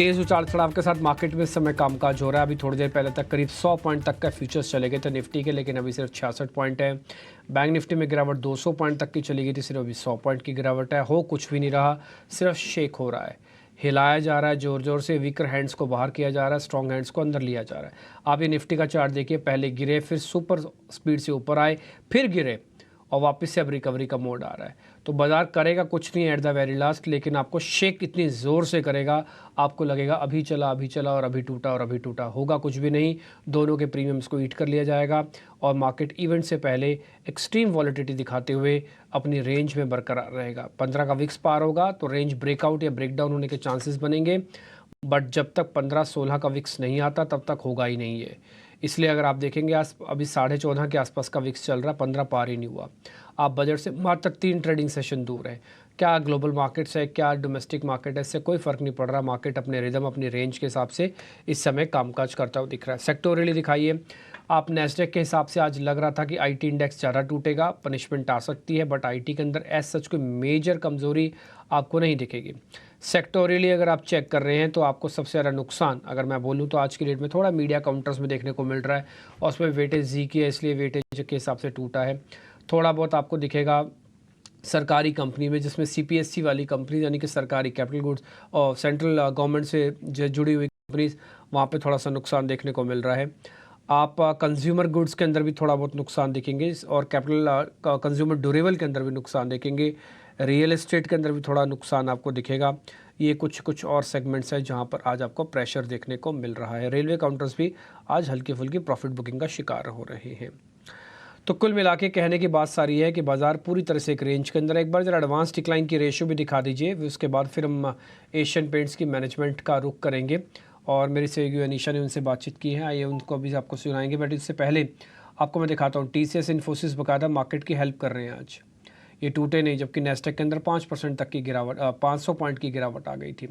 तेज़ उतार चढ़ाव के साथ मार्केट में इस समय कामकाज हो रहा है। अभी थोड़ी देर पहले तक करीब 100 पॉइंट तक का फ्यूचर्स चले गए थे निफ्टी के, लेकिन अभी सिर्फ 66 पॉइंट है। बैंक निफ्टी में गिरावट 200 पॉइंट तक की चली गई थी, सिर्फ अभी 100 पॉइंट की गिरावट है। हो कुछ भी नहीं रहा, सिर्फ शेक हो रहा है, हिलाया जा रहा है ज़ोर ज़ोर से। वीकर हैंड्स को बाहर किया जा रहा है, स्ट्रॉन्ग हैंड्स को अंदर लिया जा रहा है। आप ये निफ्टी का चार्ट देखिए, पहले गिरे, फिर सुपर स्पीड से ऊपर आए, फिर गिरे और वापस से अब रिकवरी का मोड आ रहा है। तो बाजार करेगा कुछ नहीं एट द वेरी लास्ट, लेकिन आपको शेक इतनी ज़ोर से करेगा, आपको लगेगा अभी चला और अभी टूटा और अभी टूटा। होगा कुछ भी नहीं, दोनों के प्रीमियम्स को ईट कर लिया जाएगा और मार्केट इवेंट से पहले एक्सट्रीम वॉलेटिलिटी दिखाते हुए अपनी रेंज में बरकरार रहेगा। 15 का विक्स पार होगा तो रेंज ब्रेकआउट या ब्रेकडाउन होने के चांसेस बनेंगे, बट जब तक 15-16 का विक्स नहीं आता तब तक होगा ही नहीं है। इसलिए अगर आप देखेंगे अभी 14.5 के आसपास का विक्स चल रहा, 15 पार ही नहीं हुआ। आप बजट से मात्र 3 ट्रेडिंग सेशन दूर है। क्या ग्लोबल मार्केट्स है, क्या डोमेस्टिक मार्केट है, इससे कोई फ़र्क नहीं पड़ रहा। मार्केट अपने रिदम, अपनी रेंज के हिसाब से इस समय कामकाज करता हुआ दिख रहा है। सेक्टोरियली दिखाइए आप। नेस्डेक के हिसाब से आज लग रहा था कि आईटी इंडेक्स ज़्यादा टूटेगा, पनिशमेंट आ सकती है, बट आईटी के अंदर एज सच कोई मेजर कमज़ोरी आपको नहीं दिखेगी। सेक्टोरियली अगर आप चेक कर रहे हैं तो आपको सबसे ज़्यादा नुकसान अगर मैं बोलूँ तो आज की डेट में थोड़ा मीडिया काउंटर्स में देखने को मिल रहा है, और उसमें वेटेज जी की है, इसलिए वेटेज के हिसाब से टूटा है। थोड़ा बहुत आपको दिखेगा सरकारी कंपनी में, जिसमें सीपीएससी वाली कंपनी यानी कि सरकारी कैपिटल गुड्स और सेंट्रल गवर्नमेंट से जुड़ी हुई कंपनीज, वहाँ पे थोड़ा सा नुकसान देखने को मिल रहा है। आप कंज्यूमर गुड्स के अंदर भी थोड़ा बहुत नुकसान देखेंगे और कैपिटल कंज्यूमर ड्यूरेबल के अंदर भी नुकसान देखेंगे। रियल एस्टेट के अंदर भी थोड़ा नुकसान आपको दिखेगा। ये कुछ और सेगमेंट्स हैं जहाँ पर आज आपको प्रेशर देखने को मिल रहा है। रेलवे काउंटर्स भी आज हल्की फुल्की प्रॉफिट बुकिंग का शिकार हो रहे हैं। तो कुल मिला के कहने की बात सारी है कि बाजार पूरी तरह से एक रेंज के अंदर। एक बार जरा एडवांस डिक्लाइन की रेशियो भी दिखा दीजिए, उसके बाद फिर हम एशियन पेंट्स की मैनेजमेंट का रुख करेंगे। और मेरी सहयोगी अनीशा ने उनसे बातचीत की है, आइए उनको अभी आपको सुनाएंगे। बट इससे पहले आपको मैं दिखाता हूँ टीसीएस इन्फोसिस बकायदा मार्केट की हेल्प कर रहे हैं आज। ये टूटे नहीं, जबकि नेस्डेक के अंदर 5% तक की गिरावट, 500 पॉइंट की गिरावट आ गई थी।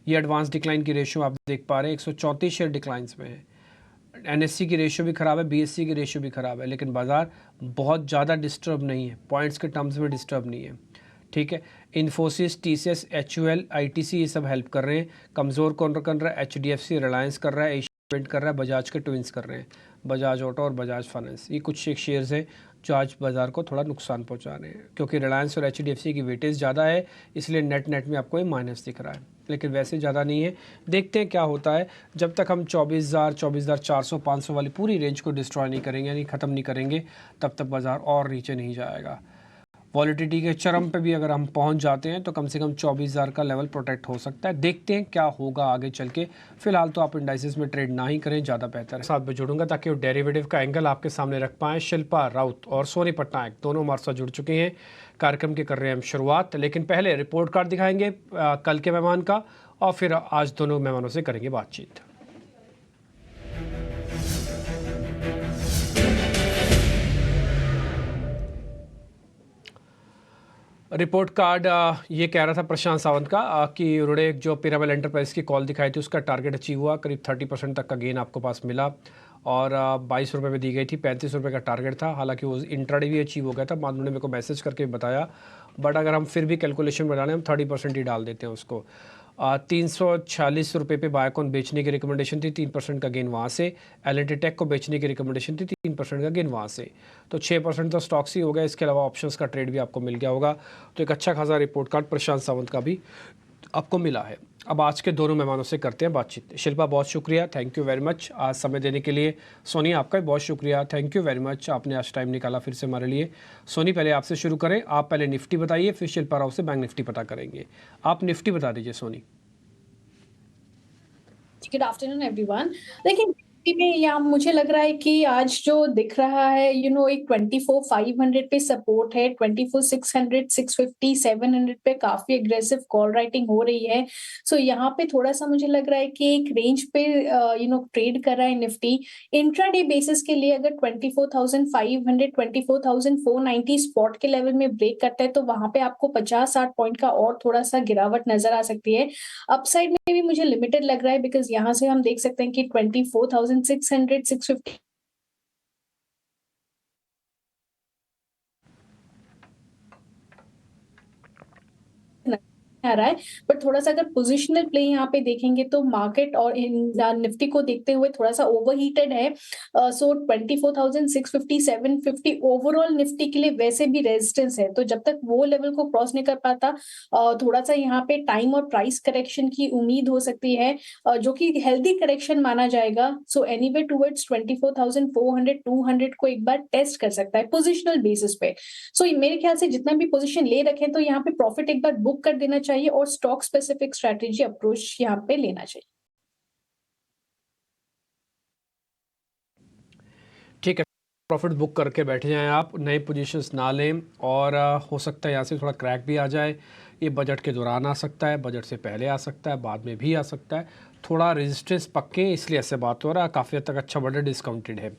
ये एडवांस डिक्लाइन की रेशियो आप देख पा रहे हैं, 134 शेयर डिक्लाइंस में है। एनएससी की रेशियो भी ख़राब है, बीएससी की रेशियो भी ख़राब है, लेकिन बाज़ार बहुत ज़्यादा डिस्टर्ब नहीं है, पॉइंट्स के टर्म्स में डिस्टर्ब नहीं है। ठीक है, इन्फोसिस, टीसीएस, एचयूएल, आईटीसी ये सब हेल्प कर रहे हैं। कमज़ोर कौन कर रहा है? एचडीएफसी, रिलायंस कर रहा है, एशियन पेंट कर रहा है, बजाज के ट्विंस कर रहे हैं, बजाज ऑटो और बजाज फाइनेंस। ये कुछ एक शेयर्स हैं जो आज बाज़ार को थोड़ा नुकसान पहुंचा रहे हैं, क्योंकि रिलायंस और एचडीएफसी की वेटेज ज़्यादा है, इसलिए नेट नेट में आपको ये माइनस दिख रहा है, लेकिन वैसे ज़्यादा नहीं है। देखते हैं क्या होता है। जब तक हम 24,000, 24,400, 500 वाली पूरी रेंज को डिस्ट्रॉय नहीं करेंगे, यानी ख़त्म नहीं करेंगे, तब तक बाज़ार और नीचे नहीं जाएगा। वॉलेटिलिटी के चरम पे भी अगर हम पहुंच जाते हैं तो कम से कम 24,000 का लेवल प्रोटेक्ट हो सकता है। देखते हैं क्या होगा आगे चल के। फिलहाल तो आप इंडाइसेस में ट्रेड ना ही करें, ज़्यादा बेहतर है। साथ में जुड़ूंगा ताकि वो डेरिवेटिव का एंगल आपके सामने रख पाएँ। शिल्पा राउत और सोनी पटनायक दोनों हमारे साथ जुड़ चुके हैं, कार्यक्रम के कर रहे हैं हम शुरुआत। लेकिन पहले रिपोर्ट कार्ड दिखाएंगे कल के मेहमान का, और फिर आज दोनों मेहमानों से करेंगे बातचीत। रिपोर्ट कार्ड ये कह रहा था प्रशांत सावंत का कि उन्होंने जो पिरामिड एंटरप्राइज की कॉल दिखाई थी उसका टारगेट अचीव हुआ, करीब 30% तक का गेन आपको पास मिला, और 22 रुपये में दी गई थी। 35 रुपये का टारगेट था, हालांकि वो इंट्राडे भी अचीव हो गया था, बाद उन्होंने मेरे को मैसेज करके बताया। बट अगर हम फिर भी कैलकुलेशन बना लें, हम 30% ही डाल देते हैं उसको। 346 रुपये पे बायोकॉन बेचने की रिकमेंडेशन थी, 3% का गेन वहाँ से। एल&टी टेक को बेचने की रिकमेंडेशन थी, 3% का गेन वहाँ से। तो 6% तो स्टॉक्स ही हो गया, इसके अलावा ऑप्शंस का ट्रेड भी आपको मिल गया होगा। तो एक अच्छा खासा रिपोर्ट कार्ड प्रशांत सावंत का भी आपको मिला है। अब आज के दोनों मेहमानों से करते हैं बातचीत। शिल्पा, बहुत शुक्रिया, थैंक यू वेरी मच आज समय देने के लिए। सोनी, आपका भी बहुत शुक्रिया, थैंक यू वेरी मच, आपने आज टाइम निकाला फिर से हमारे लिए। सोनी, पहले आपसे शुरू करें, आप पहले निफ्टी बताइए, फिर शिल्पा राव से बैंक निफ्टी पता करेंगे। आप निफ्टी बता दीजिए सोनी। Good afternoon everyone. देखिए निफ्टी में यहाँ मुझे लग रहा है कि आज जो दिख रहा है एक 24,500 पे सपोर्ट है, 24,600, 650, 700 पे काफी एग्रेसिव कॉल राइटिंग हो रही है। सो यहाँ पे थोड़ा सा मुझे लग रहा है कि एक रेंज पे ट्रेड कर रहा है निफ्टी। इंट्राडे बेसिस के लिए अगर 24,500, 24,490 स्पॉट के लेवल में ब्रेक करता है तो वहां पे आपको 50-60 पॉइंट का और थोड़ा सा गिरावट नजर आ सकती है। अपसाइड में भी मुझे लिमिटेड लग रहा है, बिकॉज यहाँ से हम देख सकते हैं कि 24,600, 650 है आ रहा है, बट थोड़ा सा अगर पोजिशनल प्ले यहाँ पे देखेंगे तो मार्केट और निफ्टी को देखते हुए थोड़ा सा ओवरहीटेड है। सो 24,650 750 ओवरऑल निफ्टी के लिए वैसे भी रेजिस्टेंस है, तो जब तक वो लेवल को क्रॉस नहीं कर पाता थोड़ा सा यहाँ पे टाइम और प्राइस करेक्शन की उम्मीद हो सकती है, जो कि हेल्दी करेक्शन माना जाएगा। सो एनीवे टुवर्ड्स 24,400 200 को एक बार टेस्ट कर सकता है पोजिशनल बेसिस पे। सो मेरे ख्याल से जितना भी पोजीशन ले रखें तो यहाँ पे प्रॉफिट एक बार बुक कर देना चाहिए और स्टॉक स्पेसिफिक स्ट्रेटेजी अप्रोच यहाँ पे लेना चाहिए। ठीक है, प्रॉफिट बुक करके बैठ जाएं आप, नए पोजीशंस ना लें, और हो सकता है यहाँ से थोड़ा क्रैक भी आ जाए। ये बजट के दौरान आ सकता है, बजट से पहले आ सकता है, बाद में भी आ सकता है। थोड़ा रेजिस्टेंस पक्के, इसलिए ऐसे बात हो रहा है। काफ़ी हद तक अच्छा बजट डिस्काउंटेड है।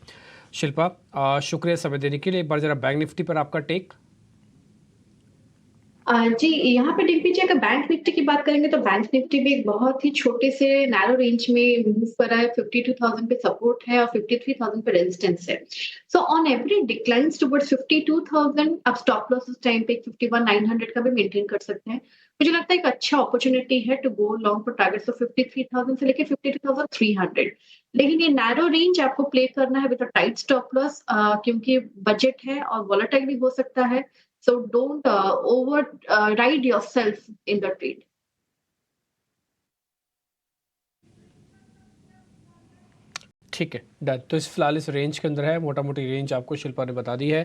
शिल्पा, शुक्रिया समय देने के लिए। एक बार ज़रा बैंक निफ्टी पर आपका टेक। जी, यहाँ पे देख लीजिए, अगर बैंक निफ्टी की बात करेंगे तो बैंक निफ्टी भी एक बहुत ही छोटे से नैरो रेंज में मूव कर रहा है। 52,000 पे सपोर्ट है और 53,000 पे रेजिस्टेंस है। So on average declines towards 52,000। अब स्टॉप लॉस इस टाइम पे 51,900 का भी मेंटेन कर सकते हैं। मुझे लगता है एक अच्छा अपॉर्चुनिटी है to go long for targets of 53,000 से लेके 52,300। लेकिन ये नैरो रेंज आपको प्ले करना है with a tight stop loss, क्योंकि बजट है और वॉलेटाइल भी हो सकता है। So don't ride yourself in the trade. ठीक है, डन। तो इस फिलहाल इस रेंज के अंदर है, मोटा मोटी रेंज आपको शिल्पा ने बता दी है।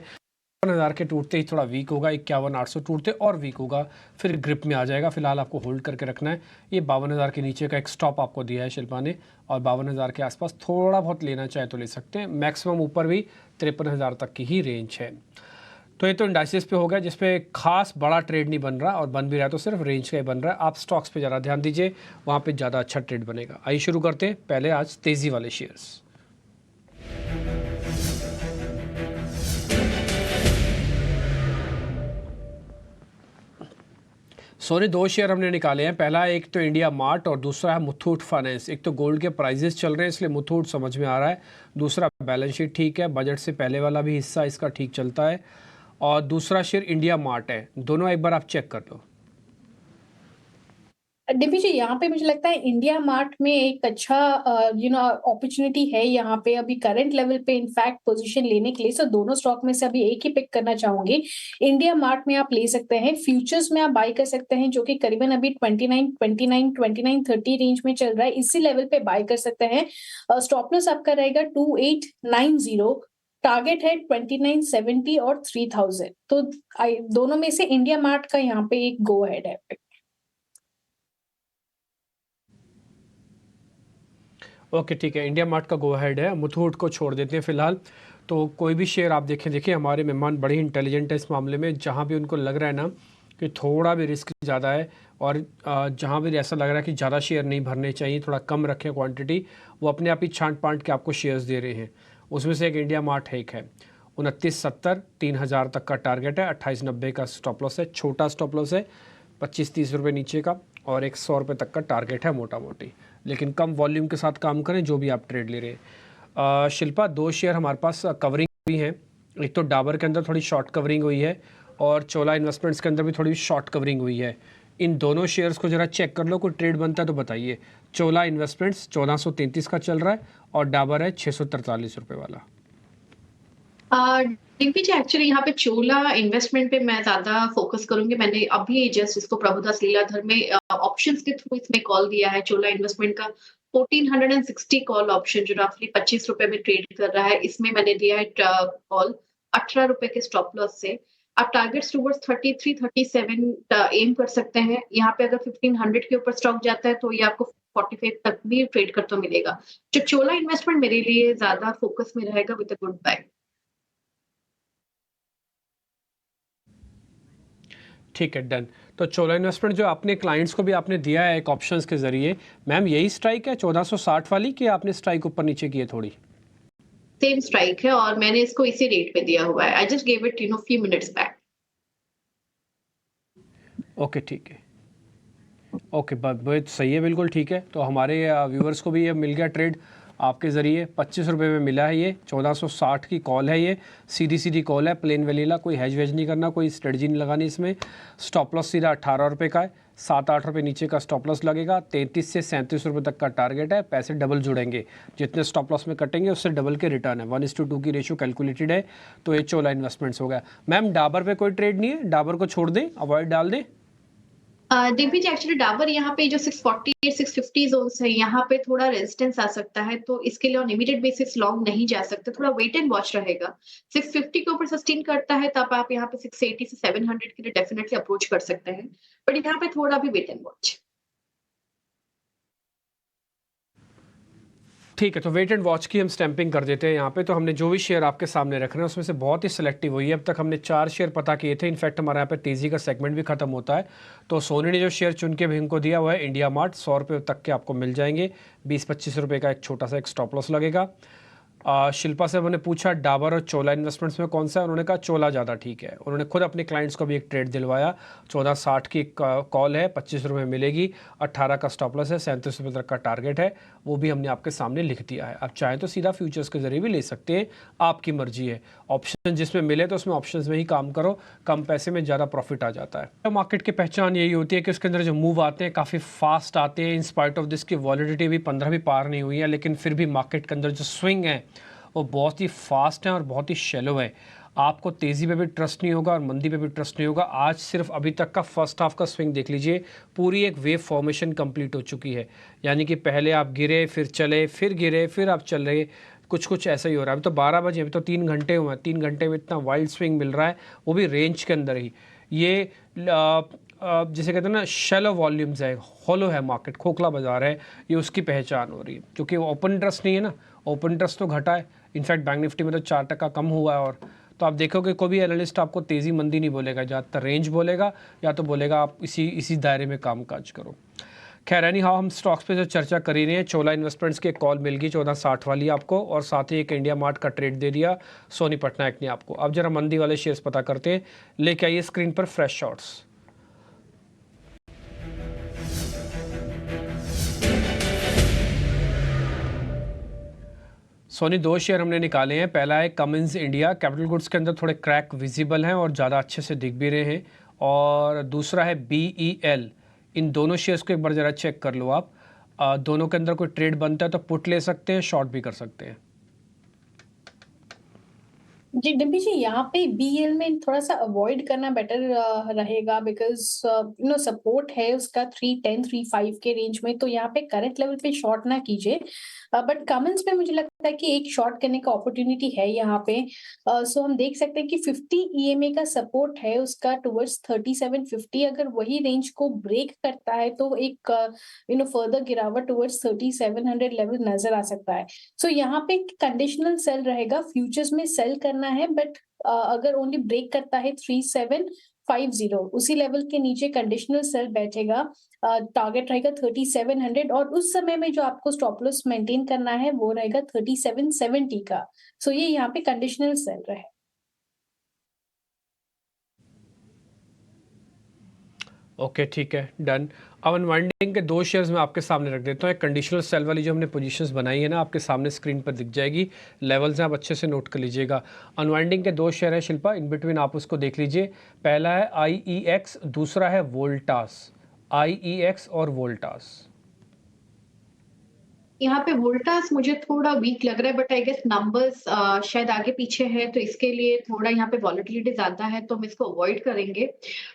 52,000 के टूटते ही थोड़ा वीक होगा, 51,800 टूटते और वीक होगा, फिर ग्रिप में आ जाएगा। फिलहाल आपको होल्ड करके रखना है। ये 52,000 के नीचे का एक स्टॉप आपको दिया है शिल्पा ने, और 52,000 के आसपास थोड़ा बहुत लेना चाहे तो ले सकते हैं। मैक्सिमम ऊपर भी 53,000 तक की ही रेंज है। तो ये तो इंडाइसिस पे हो गया, जिसपे खास बड़ा ट्रेड नहीं बन रहा, और बन भी रहा है तो सिर्फ रेंज का ही बन रहा है। आप स्टॉक्स पे ज़रा ध्यान दीजिए, वहाँ पे ज़्यादा अच्छा ट्रेड बनेगा। आइए शुरू करते हैं। पहले आज तेज़ी वाले शेयर्स। सोने दो शेयर हमने निकाले हैं। पहला एक तो इंडिया मार्ट और दूसरा है मुथूट फाइनेंस। एक तो गोल्ड के प्राइजेस चल रहे हैं इसलिए मुथूट समझ में आ रहा है, दूसरा बैलेंस शीट ठीक है, बजट से पहले वाला भी हिस्सा इसका ठीक चलता है, और दूसरा शेयर इंडिया मार्ट है। दोनों एक बार आप चेक कर लो। डिम्पी जी, यहाँ पे मुझे लगता है इंडिया मार्ट में एक अच्छा अपॉर्चुनिटी है यहाँ पे अभी करंट लेवल पे इनफैक्ट पोजीशन लेने के लिए। सो दोनों स्टॉक में से अभी एक ही पिक करना चाहूंगी। इंडिया मार्ट में आप ले सकते हैं, फ्यूचर्स में आप बाय कर सकते हैं, जो कि करीबन अभी 29 रेंज में चल रहा है। इसी लेवल पे बाय कर सकते हैं। स्टॉप लॉस आपका रहेगा 2890, टारगेट है 2970 और 3000। तो दोनों में से इंडिया मार्ट का यहाँ पे एक गो हेड है। ओके ठीक है, इंडिया मार्ट का गो अहेड है। मुथूट को छोड़ देते हैं फिलहाल। तो कोई भी शेयर आप देखें, देखिए हमारे मेहमान बड़े इंटेलिजेंट है इस मामले में। जहाँ भी उनको लग रहा है ना कि थोड़ा भी रिस्क ज़्यादा है, और जहाँ भी ऐसा लग रहा है कि ज़्यादा शेयर नहीं भरने चाहिए, थोड़ा कम रखें क्वांटिटी, वो अपने आप ही छांट पांट के आपको शेयर्स दे रहे हैं। उसमें से एक इंडिया मार्ट है, एक है 2970, 3,000 तक का टारगेट है, 2890 का स्टॉप लॉस है, छोटा स्टॉप लॉस है 25-30 रुपये नीचे का, और 100 रुपये तक का टारगेट है मोटा मोटी। लेकिन कम वॉल्यूम के साथ काम करें जो भी आप ट्रेड ले रहे हैं। शिल्पा, दो शेयर हमारे पास कवरिंग भी हैं। एक तो डाबर के अंदर थोड़ी शॉर्ट कवरिंग हुई है, और चोला इन्वेस्टमेंट्स के अंदर भी थोड़ी शॉर्ट कवरिंग हुई है। इन दोनों शेयर्स को ज़रा चेक कर लो, कोई ट्रेड बनता है तो बताइए। चोला इन्वेस्टमेंट्स 1433 का चल रहा है, और डाबर है 643 रुपये वाला। डिम्पी जी, एक्चुअली यहाँ पे चोला इन्वेस्टमेंट पे मैं ज्यादा फोकस करूंगी। मैंने अभी जस्ट इसको प्रभुदास लीलाधर में ऑप्शंस के थ्रू इसमें कॉल दिया है। चोला इन्वेस्टमेंट का 1460 कॉल ऑप्शन जो रफली 25 रुपए में ट्रेड कर रहा है, इसमें मैंने दिया है कॉल 18 रुपए के स्टॉप लॉस से। आप टारगेट्स टुवर्ड्स 33 37 एम कर सकते हैं। यहाँ पे अगर 1500 के ऊपर स्टॉक जाता है तो ये आपको 45 तक भी ट्रेड करते मिलेगा। जो चोला इन्वेस्टमेंट मेरे लिए ज्यादा फोकस में रहेगा विद अ गुड बाय। ठीक है, डन। तो चोला इन्वेस्टमेंट जो आपने क्लाइंट्स को भी आपने दिया है एक ऑप्शंस के ज़रिए, मैम यही स्ट्राइक है 1460 वाली, कि आपने स्ट्राइक ऊपर नीचे की है थोड़ी? सेम स्ट्राइक है और मैंने इसको इसी रेट पे दिया हुआ है। I just give it few minutes back. Okay ठीक है, ओके बहुत सही है, बिल्कुल ठीक है। तो हमारे व्यूवर्स को भी ये मिल गया ट्रेड आपके ज़रिए, 25 रुपये में मिला है। ये 1460 की कॉल है, ये सीधी सीधी कॉल है, प्लेन वैलीला, कोई हैज वेज नहीं करना, कोई स्ट्रेटजी नहीं लगानी इसमें। स्टॉप लॉस सीधा 18 रुपये का है, 7-8 रुपये नीचे का स्टॉप लॉस लगेगा। 33 से 37 रुपये तक का टारगेट है। पैसे डबल जुड़ेंगे, जितने स्टॉप लॉस में कटेंगे उससे डबल के रिटर्न है। 1:2 की रेशियो कैलकुलेटेड है। तो ये चोला इन्वेस्टमेंट्स हो गया। मैम डाबर पे कोई ट्रेड नहीं है, डाबर को छोड़ दें, अवॉइड डाल दें। दिग्विजय जी, एक्चुअली डाबर यहाँ पे जो 640 650 जोन्स है, यहाँ पे थोड़ा रेजिस्टेंस आ सकता है, तो इसके लिए ऑन इमीडिएट बेसिस लॉन्ग नहीं जा सकते, थोड़ा वेट एंड वॉच रहेगा। 650 के ऊपर सस्टेन करता है तब आप यहाँ पे 680 से 700 के लिए डेफिनेटली अप्रोच कर सकते हैं, बट यहाँ पे थोड़ा भी वेट एंड वॉच। ठीक है, तो वेट एंड वॉच की हम स्टैंपिंग कर देते हैं यहाँ पे। तो हमने जो भी शेयर आपके सामने रख रहे हैं उसमें से बहुत ही सिलेक्टिव हुई है। अब तक हमने 4 शेयर पता किए थे। इनफैक्ट हमारे यहाँ पे तेज़ी का सेगमेंट भी खत्म होता है। तो सोनी ने जो शेयर चुन के भी हमको दिया हुआ है इंडिया मार्ट, 100 रुपये तक के आपको मिल जाएंगे। 20-25 रुपये का एक छोटा सा एक स्टॉप लॉस लगेगा। शिल्पा से मैंने पूछा डाबर और चोला इन्वेस्टमेंट्स में कौन सा है, उन्होंने कहा चोला ज़्यादा ठीक है। उन्होंने खुद अपने क्लाइंट्स को भी एक ट्रेड दिलवाया। 14.60 की कॉल है, 25 रुपये मिलेगी। 18 का स्टॉप लॉस है, 37 रुपये तक का टारगेट है, वो भी हमने आपके सामने लिख दिया है। आप चाहें तो सीधा फ्यूचर्स के जरिए भी ले सकते हैं, आपकी मर्जी है। ऑप्शन जिसमें मिले तो उसमें ऑप्शंस में ही काम करो, कम पैसे में ज़्यादा प्रॉफिट आ जाता है। तो मार्केट की पहचान यही होती है कि उसके अंदर जो मूव आते हैं काफ़ी फास्ट आते हैं। इन स्पाइट ऑफ दिस की वॉलिडिटी भी 15 भी पार नहीं हुई है, लेकिन फिर भी मार्केट के अंदर जो स्विंग है वो बहुत ही फास्ट है और बहुत ही शैलो है। आपको तेज़ी पे भी ट्रस्ट नहीं होगा और मंदी पे भी ट्रस्ट नहीं होगा। आज सिर्फ अभी तक का फर्स्ट हाफ का स्विंग देख लीजिए, पूरी एक वेव फॉर्मेशन कंप्लीट हो चुकी है। यानी कि पहले आप गिरे, फिर चले, फिर गिरे, फिर आप चल रहे, कुछ ऐसा ही हो रहा है। अभी तो 12 बजे, अभी तो 3 घंटे हुए हैं। 3 घंटे में इतना वाइल्ड स्विंग मिल रहा है, वो भी रेंज के अंदर ही। ये जिसे कहते हैं ना शैलो वॉल्यूम्स है, हॉलो है मार्केट, खोखला बाजार है, ये उसकी पहचान हो रही है। क्योंकि ओपन इंटरेस्ट नहीं है ना, ओपन इंटरेस्ट तो घटा है। इनफैक्ट बैंक निफ्टी में तो 4% कम हुआ है। और तो आप देखोगे कोई भी एनालिस्ट आपको तेज़ी मंदी नहीं बोलेगा, ज़्यादातर रेंज बोलेगा, या तो बोलेगा आप इसी दायरे में काम काज करो। खैर एनी हाउ, हम स्टॉक्स पे जो चर्चा कर ही रहे हैं, चोला इन्वेस्टमेंट्स की एक कॉल मिल गई 14.60 वाली आपको, और साथ ही एक इंडिया मार्ट का ट्रेड दे दिया सोनी पटनायक ने आपको। अब जरा मंदी वाले शेयर्स पता करते हैं, लेके आइए स्क्रीन पर फ्रेश शॉट्स। सोनी 2 शेयर हमने निकाले हैं। पहला है कमिंस इंडिया, कैपिटल गुड्स के अंदर थोड़े क्रैक विजिबल हैं और ज़्यादा अच्छे से दिख भी रहे हैं। और दूसरा है BEL। इन दोनों शेयर्स को एक बार ज़रा चेक कर लो आप। दोनों के अंदर कोई ट्रेड बनता है तो पुट ले सकते हैं, शॉर्ट भी कर सकते हैं। जी डिम्पी जी, यहाँ पे बीएल में थोड़ा सा अवॉइड करना बेटर रहेगा, बिकॉज सपोर्ट है उसका 310 3.5 के रेंज में, तो यहाँ पे करंट लेवल पे शॉर्ट ना कीजिए। बट कमेंट्स पे मुझे लगता है कि एक शॉर्ट करने का अपॉर्चुनिटी है यहाँ पे। सो हम देख सकते हैं कि 50 EMA का सपोर्ट है उसका टुवर्ड्स 3750। अगर वही रेंज को ब्रेक करता है तो एक फर्दर गिरावट टुवर्ड्स 3700 लेवल नजर आ सकता है। सो यहाँ पे कंडीशनल सेल रहेगा, फ्यूचर्स में सेल करना है, बट अगर ओनली ब्रेक करता है 3750, उसी लेवल के नीचे कंडीशनल सेल बैठेगा। टारगेट रहेगा 3700, और उस समय में जो आपको स्टॉप लॉस मेंटेन करना है वो रहेगा 3770 का। सो ये यहाँ पे कंडीशनल सेल रहे। ओके ठीक है, डन। अब अनवाइंडिंग के 2 शेयर्स मैं आपके सामने रख देता हूँ। एक कंडीशनल सेल वाली जो हमने पोजीशंस बनाई है ना, आपके सामने स्क्रीन पर दिख जाएगी। लेवल्स हैं, आप अच्छे से नोट कर लीजिएगा। अनवाइंडिंग के 2 शेयर है शिल्पा, इन बिटवीन आप उसको देख लीजिए। पहला है IEX, दूसरा है वोल्टास। IEX और वोल्टास। यहाँ पे वोल्टास मुझे थोड़ा वीक लग रहा है, बट आई गेस नंबर्स शायद आगे पीछे है, तो इसके लिए थोड़ा यहाँ पे वॉलेटिलिटी ज्यादा है, तो हम इसको अवॉइड करेंगे।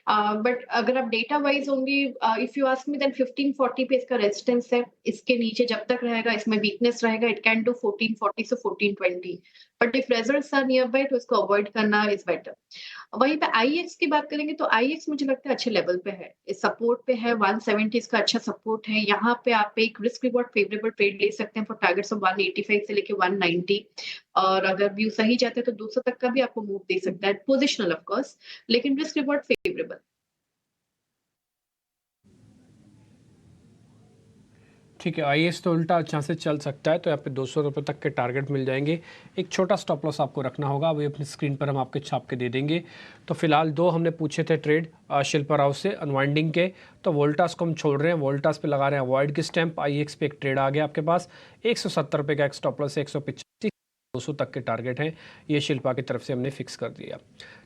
बट अगर आप डेटा वाइज होंगी, if you ask me, then 1540 पे इसका रेजिस्टेंस है। इसके नीचे जब तक रहेगा इसमें वीकनेस रहेगा। इट कैन डू 1440 से 1420, but if results are nearby तो इसको अवॉइड करना इज बेटर। वहीं पे IEX की बात करेंगे तो IEX मुझे लगता है अच्छे लेवल पे है, इस सपोर्ट पे है 170, इसका अच्छा सपोर्ट है। यहाँ पे आप एक रिस्क रिवॉर्ड फेवरेबल ट्रेड ले सकते हैं फॉर टारगेट्स ऑफ 185 से लेके 190, और अगर व्यू सही जाते हैं तो 200 तक का भी आपको मूव दे सकता है, पोजिशनल ऑफ कोर्स, लेकिन रिस्क रिवॉर्ड फेवरेबल। ठीक है, IEX तो उल्टा अच्छा से चल सकता है, तो यहाँ पे 200 रुपये तक के टारगेट मिल जाएंगे। एक छोटा स्टॉप लॉस आपको रखना होगा, अभी अपनी स्क्रीन पर हम आपके छाप के दे देंगे। तो फिलहाल 2 हमने पूछे थे ट्रेड शिल्पा राव से अनवाइंडिंग के, तो वोल्टास को हम छोड़ रहे हैं, वोल्टास पे लगा रहे हैं अवॉइड की स्टैंप। IEX पे एक ट्रेड आ गया आपके पास, 170 रुपये का एक स्टॉप लॉस है, 185 200 तक के टारगेट हैं, ये शिल्पा की तरफ से हमने फिक्स कर दिया।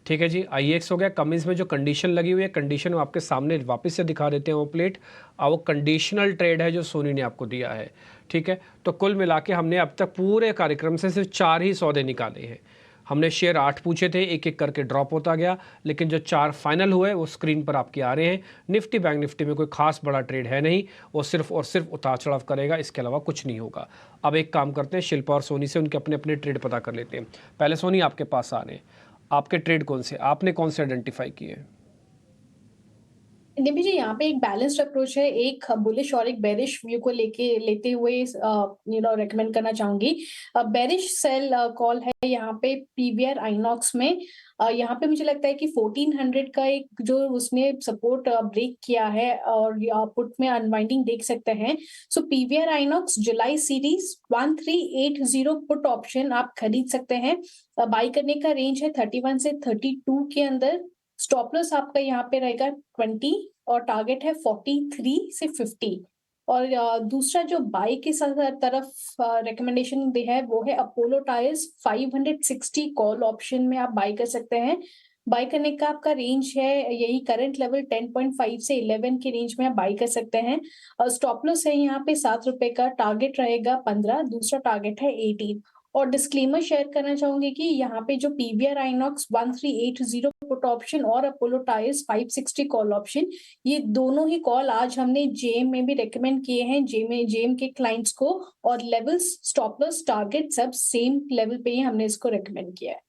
ठीक है जी, IEX हो गया। कमिंस में जो कंडीशन लगी हुई है, कंडीशन आपके सामने वापस से दिखा देते हैं वो प्लेट, और वो कंडीशनल ट्रेड है जो सोनी ने आपको दिया है। ठीक है, तो कुल मिला के हमने अब तक पूरे कार्यक्रम से सिर्फ 4 ही सौदे निकाले हैं। हमने शेयर 8 पूछे थे, एक एक करके ड्रॉप होता गया, लेकिन जो 4 फाइनल हुए वो स्क्रीन पर आपके आ रहे हैं। निफ्टी बैंक निफ्टी में कोई खास बड़ा ट्रेड है नहीं, वो सिर्फ और सिर्फ उतार चढ़ाव करेगा, इसके अलावा कुछ नहीं होगा। अब एक काम करते हैं, शिल्पा और सोनी से उनके अपने अपने ट्रेड पता कर लेते हैं। पहले सोनी आपके पास आ रहे हैं, आपके ट्रेड कौन से, आपने कौन से आइडेंटिफाई किए? निधि जी, यहाँ पे एक बैलेंस्ड अप्रोच है, एक बुलिश और एक बेरिश व्यू को लेते हुए रेकमेंड करना चाहूंगी। बेरिश सेल कॉल है यहाँ पे पीवीआर आइनॉक्स में। यहाँ पे मुझे लगता है कि 1400 का एक जो उसने सपोर्ट ब्रेक किया है और पुट में अनवाइंडिंग देख सकते हैं। सो पीवीआर आइनॉक्स जुलाई सीरीज 1380 पुट ऑप्शन आप खरीद सकते हैं। बाई करने का रेंज है 31 से 32 के अंदर। स्टॉप लॉस आपका यहाँ पे रहेगा 20 और टारगेट है 43 से 50। और दूसरा जो बाई के तरफ रिकमेंडेशन है वो है अपोलो टायर्स 560 कॉल ऑप्शन में आप बाई कर सकते हैं। बाई करने का आपका रेंज है यही करंट लेवल 10.5 से 11 के रेंज में आप बाई कर सकते हैं। और स्टॉप लॉस है यहाँ पे 7 रुपए का, टारगेट रहेगा 15, दूसरा टारगेट है 18। और डिस्क्लेमर शेयर करना चाहूंगी कि यहाँ पे जो पीवीआर आइनॉक्स 1380 पुट ऑप्शन और अपोलो टायर्स 560 कॉल ऑप्शन, ये दोनों ही कॉल आज हमने जेएम में भी रेकमेंड किए हैं जेएम के क्लाइंट्स को, और लेवल्स स्टॉप लॉस टारगेट सब सेम लेवल पे ही हमने इसको रेकमेंड किया है।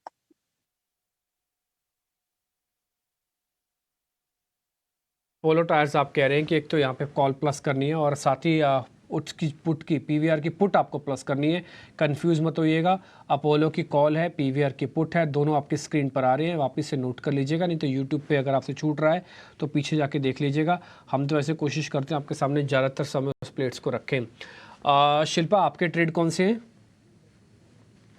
पोलो टायर्स आप कह रहे हैं कि एक तो यहाँ पे कॉल प्लस करनी है और साथ ही उसकी पुट की पीवीआर की पुट आपको प्लस करनी है। कंफ्यूज मत होइएगा, अपोलो की कॉल है, पीवीआर की पुट है, दोनों आपकी स्क्रीन पर आ रहे हैं। वापस से नोट कर लीजिएगा, नहीं तो यूट्यूब पे अगर आपसे छूट रहा है तो पीछे जाके देख लीजिएगा। हम तो ऐसे कोशिश करते हैं आपके सामने ज़्यादातर समय उस प्लेट्स को रखें। शिल्पा, आपके ट्रेड कौन से हैं?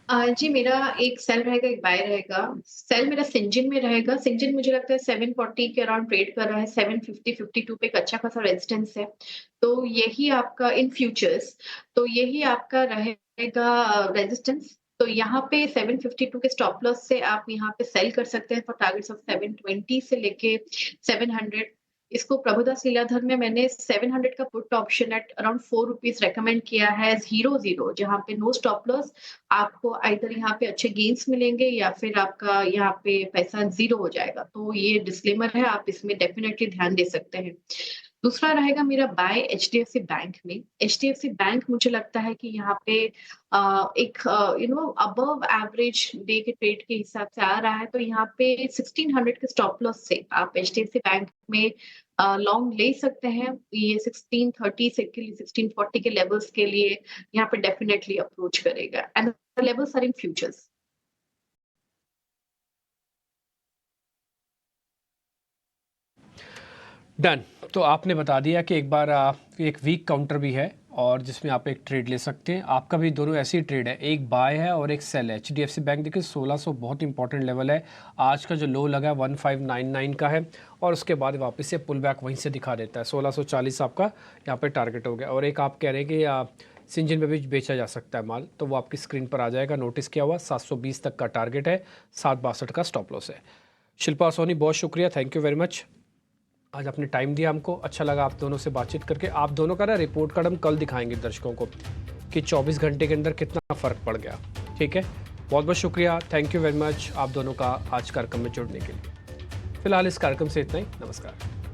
जी, मेरा एक सेल रहेगा, एक बाय रहेगा। सेल मेरा सिंजिन में रहेगा। सिंजिन मुझे लगता है 740 के अराउंड ट्रेड कर रहा है। 750-52 पे एक अच्छा खासा रेजिस्टेंस है, तो यही आपका इन फ्यूचर्स, तो यही आपका रहेगा रेजिस्टेंस। तो यहाँ पे 752 के स्टॉप लॉस से आप यहाँ पे सेल कर सकते हैं फॉर टारगेट्स ऑफ 720 से लेके 700। इसको प्रभुदास लीलाधर में मैंने 700 का put option at around 4 rupees recommend किया है 0-0, जहां पे नो स्टॉप लॉस। आपको आइदर यहाँ पे अच्छे गेन्स मिलेंगे या फिर आपका यहाँ पे पैसा जीरो हो जाएगा। तो ये डिस्क्लेमर है, आप इसमें डेफिनेटली ध्यान दे सकते हैं। दूसरा रहेगा मेरा बाय एचडीएफसी बैंक में। एचडीएफसी बैंक मुझे लगता है कि यहाँ पे एक अबव एवरेज डे के ट्रेड के हिसाब से आ रहा है, तो यहाँ पे 1600 के स्टॉप लॉस से आप एचडीएफसी बैंक में लॉन्ग ले सकते हैं। ये 1630 से 1640 के लेवल्स के लिए यहाँ पे डेफिनेटली अप्रोच करेगा, and levels are in futures. Done. तो आपने बता दिया कि एक बार एक वीक काउंटर भी है और जिसमें आप एक ट्रेड ले सकते हैं। आपका भी दोनों ऐसी ट्रेड है, एक बाय है और एक सेल है। एचडीएफसी बैंक देखिए 1600 बहुत इंपॉर्टेंट लेवल है। आज का जो लो लगा है 1599 का है और उसके बाद वापस से पुल बैक वहीं से दिखा देता है। 1640 आपका यहाँ पे टारगेट हो गया। और एक आप कह रहे हैं कि सिंजिन में भी बेचा जा सकता है माल, तो वो आपकी स्क्रीन पर आ जाएगा, नोटिस किया हुआ। 720 तक का टारगेट है, 762 का स्टॉप लॉस है। शिल्पा और सोनी, बहुत शुक्रिया, थैंक यू वेरी मच। आज आपने टाइम दिया हमको, अच्छा लगा आप दोनों से बातचीत करके। आप दोनों का ना रिपोर्ट कार्ड हम कल दिखाएंगे दर्शकों को कि 24 घंटे के अंदर कितना फ़र्क पड़ गया। ठीक है, बहुत बहुत शुक्रिया, थैंक यू वेरी मच आप दोनों का आज कार्यक्रम में जुड़ने के लिए। फिलहाल इस कार्यक्रम से इतना ही, नमस्कार।